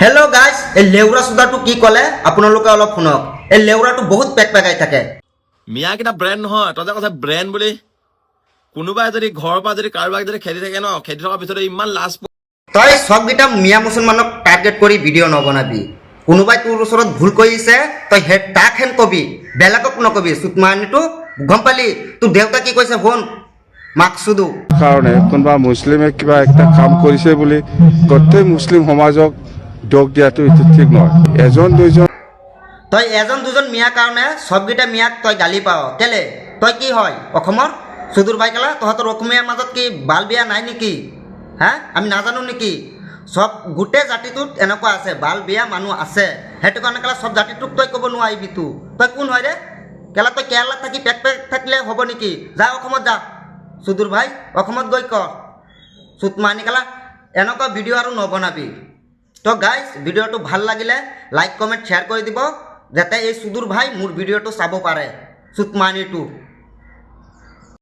Hello' guys, এই লেউৰা চুদাটো কি ক'লে আপোনালোকে অলপ শুনক। এই লেউৰাটো বহুত পেক পেকাই থাকে। মিয়াকেইটা ব্ৰেণ্ড নহয়, তই যে কৈছে ব্ৰেণ্ড বুলি। কোনোবাই যদি ঘৰৰ পৰা যদি কাৰোবাক যদি খেদি থাকে ন, খেদি থকাৰ পিছতে ইমান লাজ তই চবকেইটা মিয়া মুছলমানক টাৰ্গেট কৰি ভিডিঅ' নবনাবি। কোনোবাই তোৰ ওচৰত ভুল কৰিছে, তই তাক হেন কবি, বেলেগক নকবি। চুতমানিটো গম পালি, তোৰ দেউতা কি কৈছে শুন। মাকচুদো কাৰণে কোনোবা মুছলিমে কিবা একটা কাম কৰিছে বুলি গোটেই মুছলিম সমাজক দোষ দিয়াটো এইটো ঠিক নহয়। এজন দুইজন তই এজন দুজন মিয়াৰ কাৰণে চবকেইটা মিয়াক তই গালি পাৱ কেলে? তই কি হয় অসমৰ চুদুৰ বাইকেলা? তহঁতৰ অসমীয়াৰ মাজত কি বাল বিয়া নাই নেকি? হা, আমি নাজানো নেকি? চব গোটেই জাতিটোত এনেকুৱা আছে, বাল বিয়া মানুহ আছে। সেইটো কাৰণে কেলা চব জাতিটোক তই ক'ব নোৱাৰিবি। তই কোন হয় ৰে কেলা? তই কেৰেলাত থাকি পেক পেক থাকিলে হ'ব নেকি? যা অসমত যা চুদুৰ ভাই, অসমত গৈ কৰ। চুতমানি কেলা এনেকুৱা ভিডিঅ' আৰু নবনাবি। তো গাইজ, ভিডিঅ'টো ভাল লাগিলে লাইক কমেণ্ট শ্বেয়াৰ কৰি দিব, যাতে এই চুদুৰ ভাই মোৰ ভিডিঅ'টো চাব পাৰে। চুতমানিটো